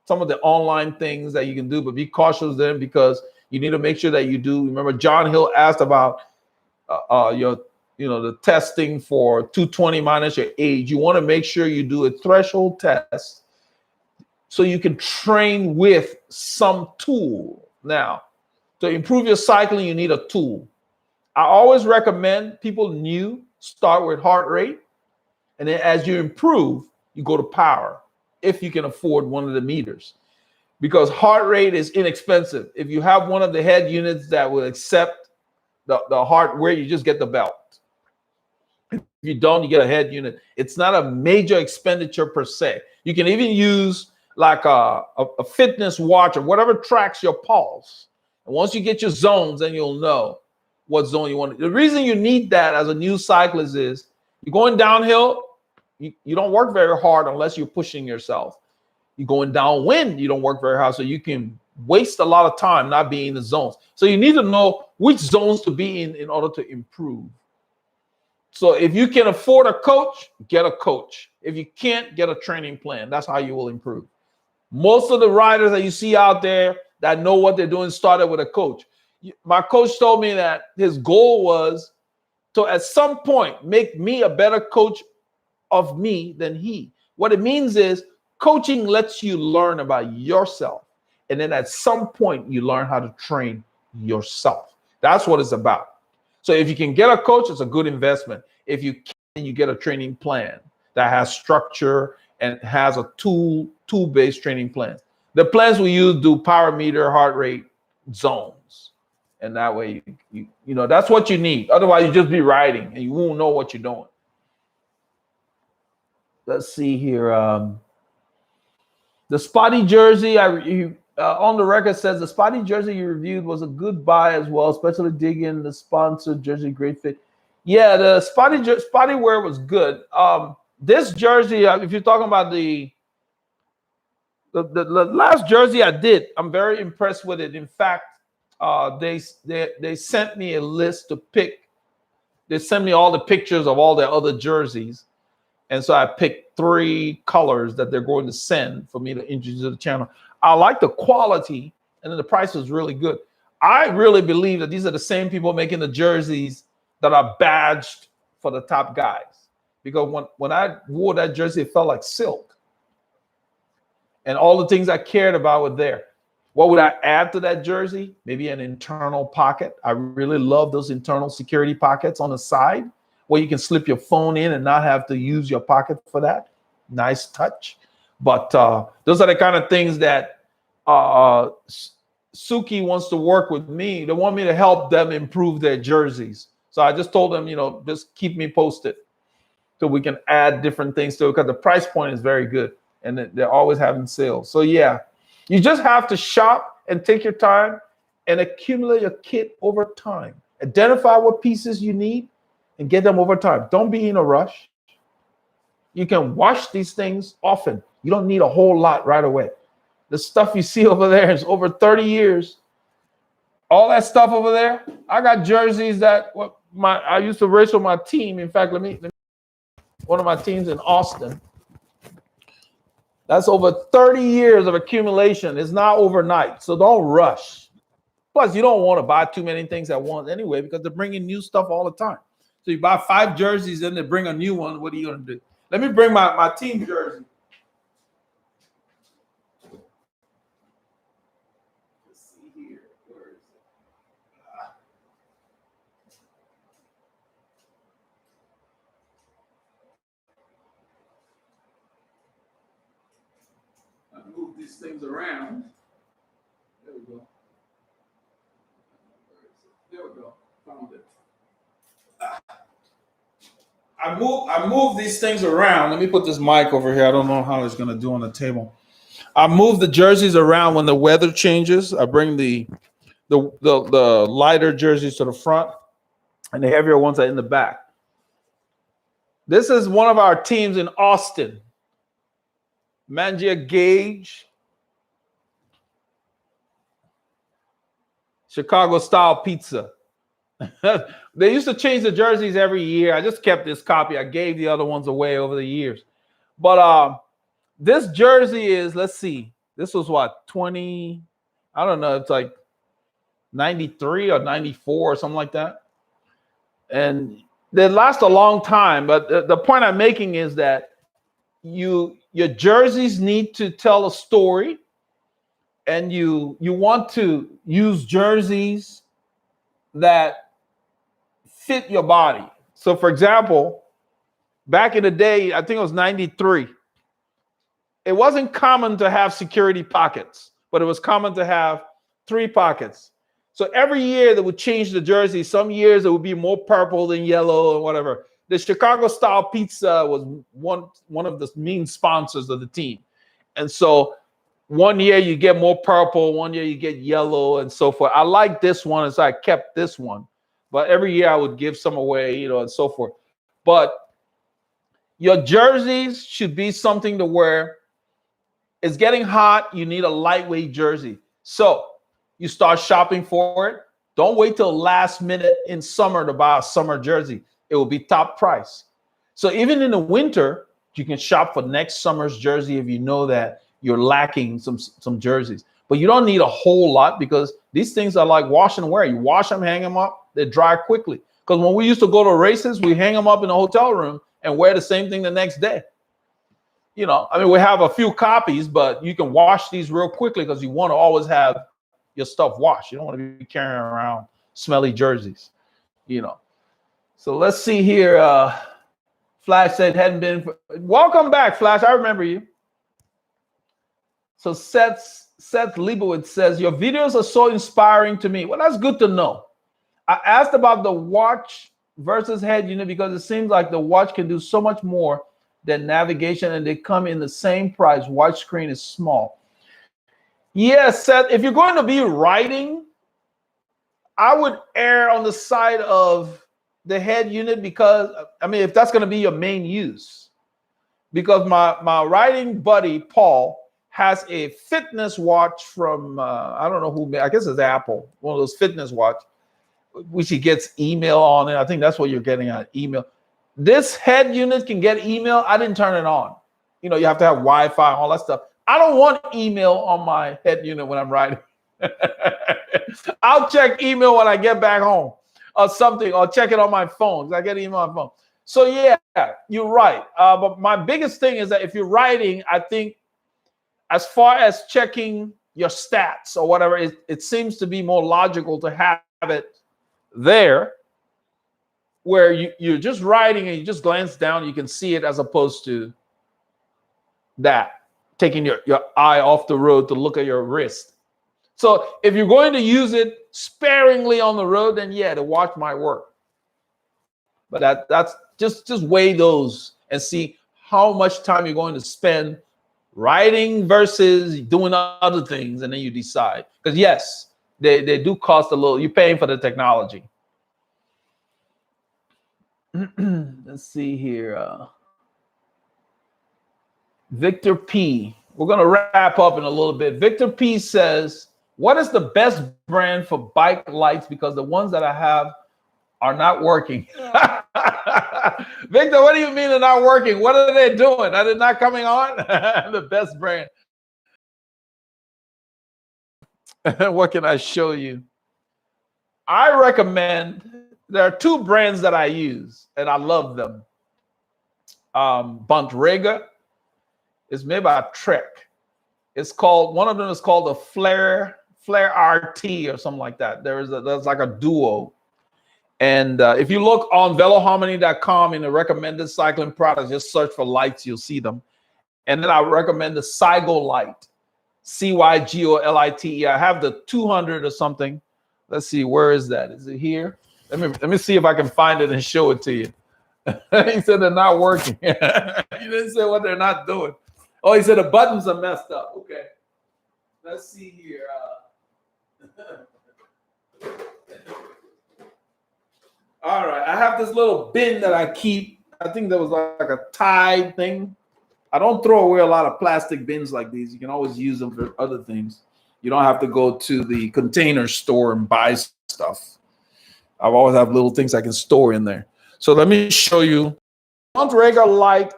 some of the online things that you can do, but be cautious then, because you need to make sure that you do. Remember, John Hill asked about the testing for 220 minus your age. You want to make sure you do a threshold test so you can train with some tool. Now, to improve your cycling, you need a tool. I always recommend people new start with heart rate, and then as you improve, you go to power, if you can afford one of the meters, because heart rate is inexpensive. If you have one of the head units that will accept the heart rate, you just get the belt. If you don't, you get a head unit. It's not a major expenditure per se. You can even use like a fitness watch or whatever tracks your pulse. And once you get your zones, then you'll know what zone you want. The reason you need that as a new cyclist is you're going downhill, you don't work very hard unless you're pushing yourself. You're going downwind, you don't work very hard, so you can waste a lot of time not being in the zones. So you need to know which zones to be in order to improve. So if you can afford a coach, get a coach. If you can't, get a training plan. That's how you will improve. Most of the riders that you see out there, that know what they're doing started with a coach. My coach told me that his goal was to, at some point, make me a better coach of me than he. What it means is coaching lets you learn about yourself. And then at some point, you learn how to train yourself. That's what it's about. So if you can get a coach, it's a good investment. If you can, you get a training plan that has structure and has a tool-based training plan. The plans we use do power meter, heart rate, zones. And that way, you know, that's what you need. Otherwise, you just be riding and you won't know what you're doing. Let's see here. The spotty jersey, on the record says the spotty jersey you reviewed was a good buy as well, especially digging the sponsored jersey, great fit. Yeah, the spotty wear was good. This jersey, if you're talking about the last jersey I did, I'm very impressed with it. In fact, they sent me a list to pick. They sent me all the pictures of all their other jerseys. And so I picked 3 colors that they're going to send for me to introduce to the channel. I like the quality, and then the price was really good. I really believe that these are the same people making the jerseys that are badged for the top guys. Because when I wore that jersey, it felt like silk. And all the things I cared about were there. What would I add to that jersey? Maybe an internal pocket. I really love those internal security pockets on the side, where you can slip your phone in and not have to use your pocket for that. Nice touch. But those are the kind of things that Suki wants to work with me. They want me to help them improve their jerseys. So I just told them, you know, just keep me posted so we can add different things to it, because the price point is very good and they're always having sales. So yeah, you just have to shop and take your time and accumulate your kit over time. Identify what pieces you need and get them over time. Don't be in a rush. You can wash these things often. You don't need a whole lot right away. The stuff you see over there is over 30 years. All that stuff over there, I got jerseys that I used to race with my team. In fact, let me one of my teams in Austin. That's over 30 years of accumulation. It's not overnight, so don't rush. Plus, you don't want to buy too many things at once anyway, because they're bringing new stuff all the time. So you buy 5 jerseys, then they bring a new one. What are you going to do? Let me bring my team jersey. Let's see here. Where is it? I move these things around. There we go. There we go. Found it. I move these things around. Let me put this mic over here. I don't know how it's going to do on the table. I move the jerseys around when the weather changes. I bring the lighter jerseys to the front, and the heavier ones are in the back. This is one of our teams in Austin. Mangia Gage, Chicago style pizza. They used to change the jerseys every year. I just kept this copy. I gave the other ones away over the years. But this jersey is, let's see, this was what, 20, I don't know, it's like 93 or 94 or something like that. And they last a long time. But the point I'm making is that your jerseys need to tell a story, and you want to use jerseys that fit your body. So for example, back in the day, I think it was 93, it wasn't common to have security pockets, but it was common to have 3 pockets. So every year they would change the jersey. Some years it would be more purple than yellow or whatever. The Chicago style pizza was one of the main sponsors of the team. And so one year you get more purple, one year you get yellow, and so forth. I like this one, and so I kept this one. But every year I would give some away, you know, and so forth. But your jerseys should be something to wear. It's getting hot. You need a lightweight jersey. So you start shopping for it. Don't wait till last minute in summer to buy a summer jersey. It will be top price. So even in the winter, you can shop for next summer's jersey if you know that you're lacking some jerseys. but you don't need a whole lot because these things are like wash and wear. You wash them, hang them up, they dry quickly. Because when we used to go to races, we hang them up in the hotel room and wear the same thing the next day. You know, I mean, we have a few copies, but you can wash these real quickly because you want to always have your stuff washed. You don't want to be carrying around smelly jerseys, you know. So let's see here. Flash said hadn't been. Welcome back, Flash. I remember you. So Seth Leibowitz says, your videos are so inspiring to me. Well, that's good to know. I asked about the watch versus head unit because it seems like the watch can do so much more than navigation and they come in the same price. Watch screen is small. Yes, Seth, if you're going to be writing, I would err on the side of the head unit because, I mean, if that's going to be your main use. Because my writing buddy, Paul, has a fitness watch from, I don't know who, I guess it's Apple, one of those fitness watch, which he gets email on it. I think that's what you're getting at, email. This head unit can get email. I didn't turn it on. You know, you have to have Wi-Fi, all that stuff. I don't want email on my head unit when I'm writing. I'll check email when I get back home or something, or check it on my phone. I get email on my phone. So yeah, you're right. But my biggest thing is that if you're writing, I think as far as checking your stats or whatever, it seems to be more logical to have it there where you're just writing and you just glance down, you can see it, as opposed to that, taking your eye off the road to look at your wrist. So if you're going to use it sparingly on the road, then yeah, the watch might work. But that's just weigh those and see how much time you're going to spend writing versus doing other things, and then you decide. Because yes, they do cost a little. You're paying for the technology. Let's see here. Victor P. We're going to wrap up in a little bit. Victor P says, what is the best brand for bike lights? Because the ones that I have are not working. Victor, what do you mean they're not working? What are they doing? Are they not coming on? The best brand. What can I show you? I recommend, there are two brands that I use and I love them. Bontrager is made by Trek. It's called, one of them is called the Flare RT or something like that. There's like a duo. And if you look on Veloharmony.com in the recommended cycling products, just search for lights, you'll see them. And then I recommend the Cygo Light, CYGOLITE. I have the 200 or something. Let's see, where is that? Is it here? Let me see if I can find it and show it to you. He said they're not working. He didn't say what they're not doing. Oh, he said the buttons are messed up. Okay. Let's see here. All right. I have this little bin that I keep. I think there was like a Tide thing. I don't throw away a lot of plastic bins like these. You can always use them for other things. You don't have to go to the container store and buy stuff. I always have little things I can store in there. So let me show you. Bontrager light.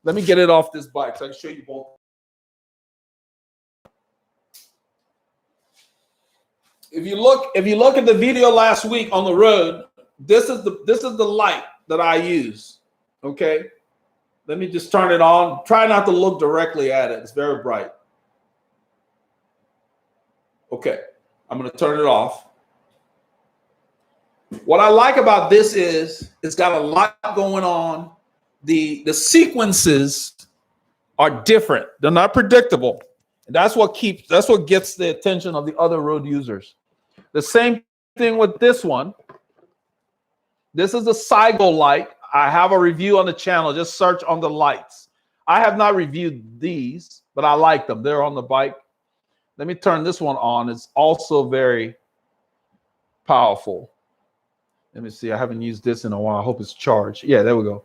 Let me get it off this bike so I can show you both. If you look at the video last week on the road, this is the light that I use. Okay. Let me just turn it on. Try not to look directly at it. It's very bright. Okay. I'm going to turn it off. What I like about this is it's got a lot going on. The sequences are different. They're not predictable. And that's what gets the attention of the other road users. The same thing with this one. This is the Cygo light. I have a review on the channel. Just search on the lights. I have not reviewed these, but I like them. They're on the bike. Let me turn this one on. It's also very powerful. Let me see. I haven't used this in a while. I hope it's charged. Yeah, there we go.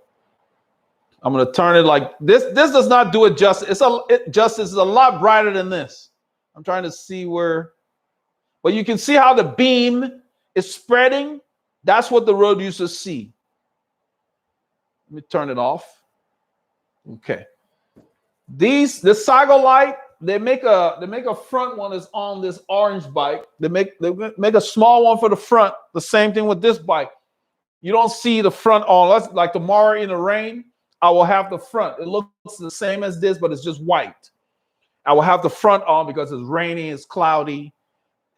I'm going to turn it like this. This does not do it justice. Justice is a lot brighter than this. I'm trying to see where, but you can see how the beam is spreading. That's what the road users see. Let me turn it off. Okay. The Cygo light they make a front one that's on this orange bike. They make a small one for the front. The same thing with this bike. You don't see the front on. Let's like tomorrow in the rain, I will have the front. It looks the same as this, but it's just white. I will have the front on because it's rainy, it's cloudy.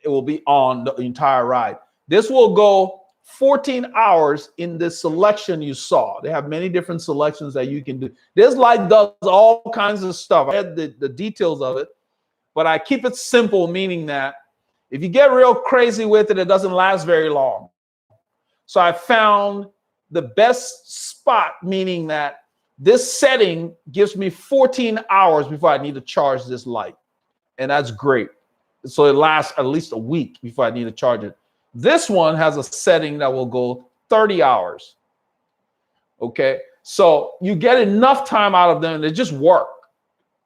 It will be on the entire ride. This will go 14 hours in this selection you saw. They have many different selections that you can do. This light does all kinds of stuff. I had the details of it, but I keep it simple, meaning that if you get real crazy with it, it doesn't last very long. So I found the best spot, meaning that this setting gives me 14 hours before I need to charge this light. And that's great. So it lasts at least a week before I need to charge it. This one has a setting that will go 30 hours. Okay. So you get enough time out of them and they just work.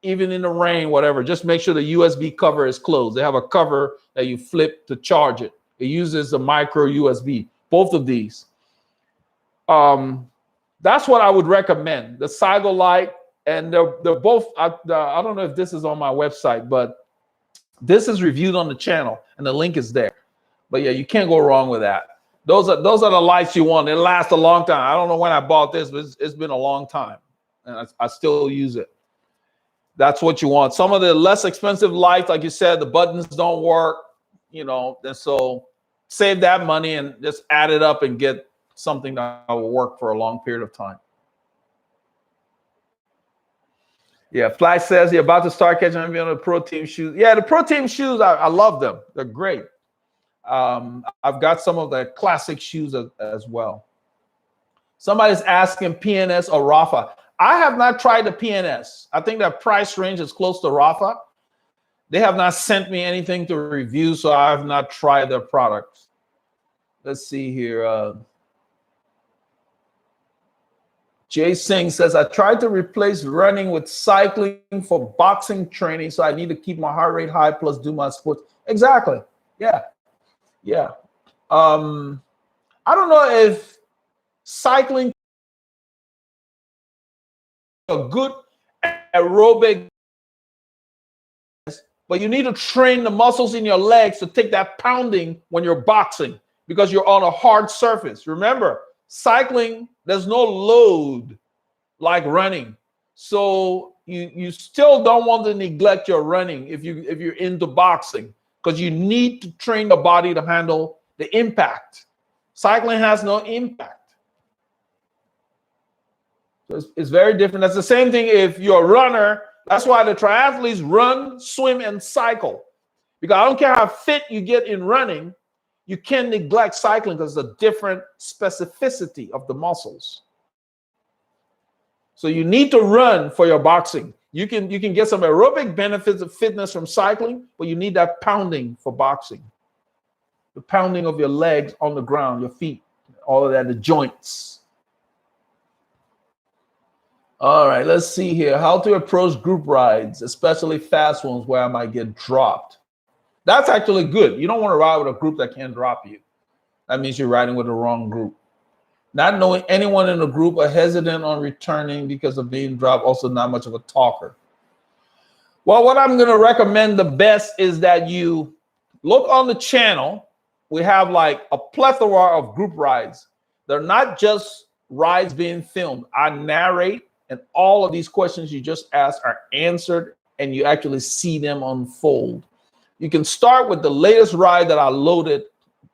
Even in the rain, whatever. Just make sure the USB cover is closed. They have a cover that you flip to charge it. It uses a micro USB. Both of these. That's what I would recommend. The cycle light, and they're both. I don't know if this is on my website, but this is reviewed on the channel, and the link is there. But yeah, you can't go wrong with that. Those are the lights you want. They last a long time. I don't know when I bought this, but it's been a long time, and I still use it. That's what you want. Some of the less expensive lights, like you said, the buttons don't work. And so save that money and just add it up and get something that will work for a long period of time. Yeah, Flash says you're about to start catching up on the Pro Team shoes. Yeah, the Pro Team shoes, I love them. They're great. I've got some of the classic shoes as well. Somebody's asking PNS or Rafa. I have not tried the PNS. I think that price range is close to Rafa. They have not sent me anything to review, so I have not tried their products. Let's see here. Jay Singh says, I tried to replace running with cycling for boxing training, so I need to keep my heart rate high plus do my sports. Exactly. Yeah. Yeah. I don't know if cycling is a good aerobic, but you need to train the muscles in your legs to take that pounding when you're boxing because you're on a hard surface. Remember, cycling, there's no load like running. So you still don't want to neglect your running if you're into boxing, because you need to train the body to handle the impact. Cycling has no impact. So it's very different. That's the same thing if you're a runner. That's why the triathletes run, swim, and cycle. Because I don't care how fit you get in running, you can't neglect cycling because it's a different specificity of the muscles. So you need to run for your boxing. You can get some aerobic benefits of fitness from cycling, but you need that pounding for boxing. The pounding of your legs on the ground, your feet, all of that, the joints. All right, let's see here. How to approach group rides, especially fast ones where I might get dropped. That's actually good. You don't want to ride with a group that can drop you. That means you're riding with the wrong group. Not knowing anyone in the group or hesitant on returning because of being dropped, also not much of a talker. Well, what I'm going to recommend the best is that you look on the channel. We have like a plethora of group rides. They're not just rides being filmed. I narrate, and all of these questions you just asked are answered, and you actually see them unfold. You can start with the latest ride that I loaded.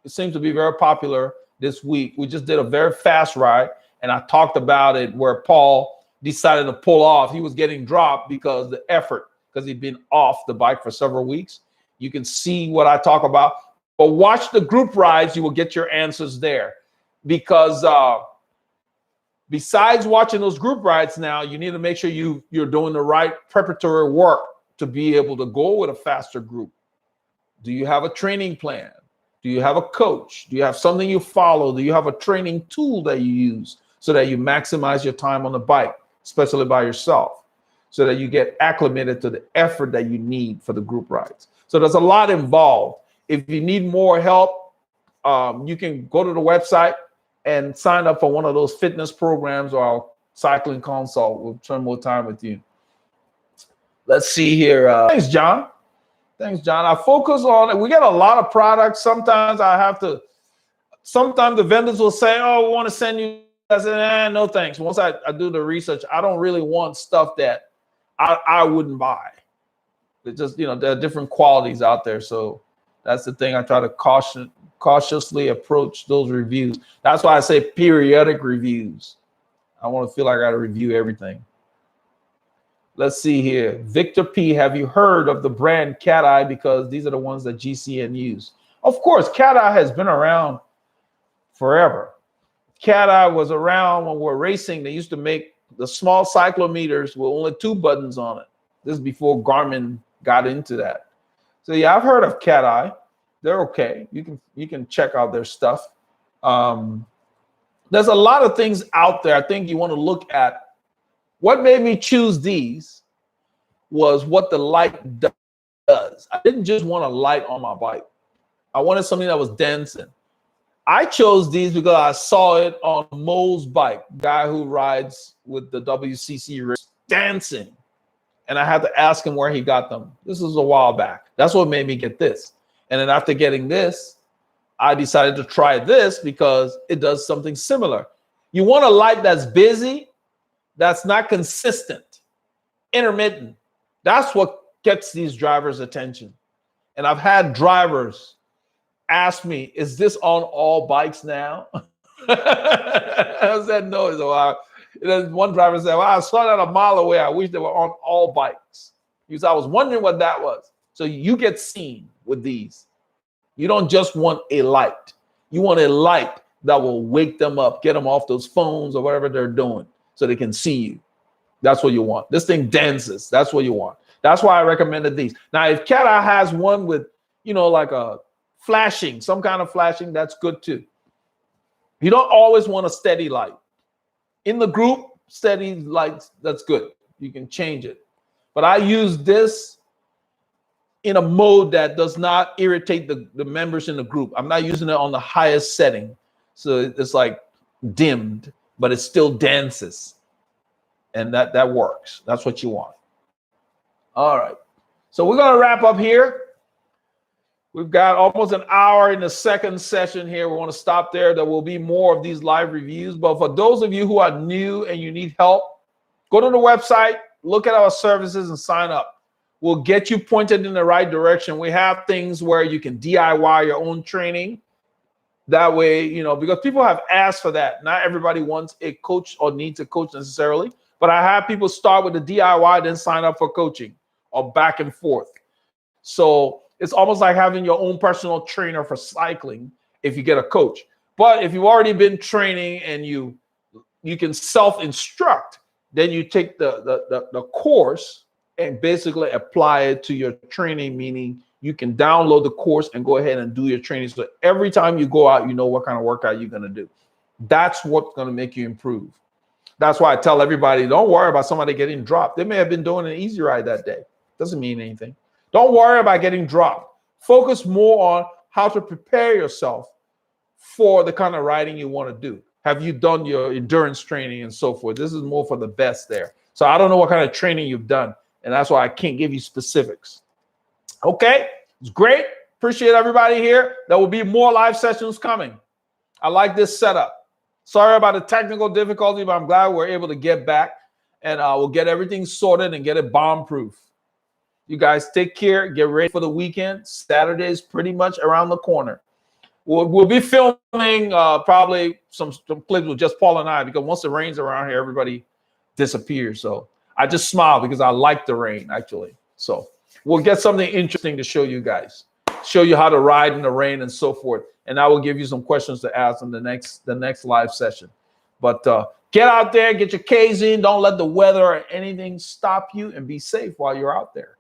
It seems to be very popular this week. We just did a very fast ride, and I talked about it where Paul decided to pull off. He was getting dropped because the effort, because he'd been off the bike for several weeks. You can see what I talk about, but watch the group rides. You will get your answers there, because besides watching those group rides now, you need to make sure you're doing the right preparatory work to be able to go with a faster group. Do you have a training plan? Do you have a coach? Do you have something you follow? Do you have a training tool that you use so that you maximize your time on the bike, especially by yourself, so that you get acclimated to the effort that you need for the group rides? So there's a lot involved. If you need more help, you can go to the website and sign up for one of those fitness programs or our cycling consult. We'll spend more time with you. Let's see here. Thanks, John. Thanks, John. I focus on it. We get a lot of products. Sometimes I have to, sometimes the vendors will say, oh, we want to send you. I said, no, thanks. Once I do the research, I don't really want stuff that I wouldn't buy. It's just, you know, there are different qualities out there. So that's the thing. I try to cautiously approach those reviews. That's why I say periodic reviews. I want to feel like I got to review everything. Let's see here. Victor P, have you heard of the brand Cat Eye? Because these are the ones that GCN use. Of course, Cat Eye has been around forever. Cat Eye was around when we were racing. They used to make the small cyclometers with only 2 buttons on it. This is before Garmin got into that. So yeah, I've heard of Cat Eye. They're okay. You can check out their stuff. There's a lot of things out there. I think you want to look at. What made me choose these was what the light does. I didn't just want a light on my bike. I wanted something that was dancing. I chose these because I saw it on Mo's bike, guy who rides with the WCC race, dancing. And I had to ask him where he got them. This was a while back. That's what made me get this. And then after getting this, I decided to try this because it does something similar. You want a light that's busy, that's not consistent, intermittent. That's what gets these drivers' attention. And I've had drivers ask me, is this on all bikes now? I said, no. So one driver said, well, I saw that a mile away. I wish they were on all bikes. Because I was wondering what that was. So you get seen with these. You don't just want a light. You want a light that will wake them up, get them off those phones or whatever they're doing so they can see you. That's what you want. This thing dances. That's what you want. That's why I recommended these. Now, if Cat Eye has one with, you know, like a flashing, some kind of flashing, that's good too. You don't always want a steady light. In the group, steady lights, that's good. You can change it. But I use this in a mode that does not irritate the members in the group. I'm not using it on the highest setting. So it's like dimmed, but it still dances. And that works. That's what you want. All right. So we're going to wrap up here. We've got almost an hour in the second session here. We want to stop there. There will be more of these live reviews. But for those of you who are new and you need help, go to the website, look at our services and sign up. We'll get you pointed in the right direction. We have things where you can DIY your own training. That way, you know, because people have asked for that. Not everybody wants a coach or needs a coach necessarily. But I have people start with the DIY, then sign up for coaching or back and forth. So it's almost like having your own personal trainer for cycling if you get a coach. But if you've already been training and you can self-instruct, then you take the course and basically apply it to your training, meaning you can download the course and go ahead and do your training. So every time you go out, you know what kind of workout you're going to do. That's what's going to make you improve. That's why I tell everybody, don't worry about somebody getting dropped. They may have been doing an easy ride that day. Doesn't mean anything. Don't worry about getting dropped. Focus more on how to prepare yourself for the kind of riding you want to do. Have you done your endurance training and so forth? This is more for the best there. So I don't know what kind of training you've done, and that's why I can't give you specifics. Okay, it's great. Appreciate everybody here. There will be more live sessions coming. I like this setup. Sorry about the technical difficulty, but I'm glad we're able to get back, and we'll get everything sorted and get it bomb-proof. You guys take care. Get ready for the weekend. Saturday is pretty much around the corner. We'll be filming probably some clips with just Paul and I, because once the rain's around here, everybody disappears. So I just smile because I like the rain, actually. So we'll get something interesting to show you guys, show you how to ride in the rain and so forth. And I will give you some questions to ask in the next live session. But get out there, get your K's in. Don't let the weather or anything stop you, and be safe while you're out there.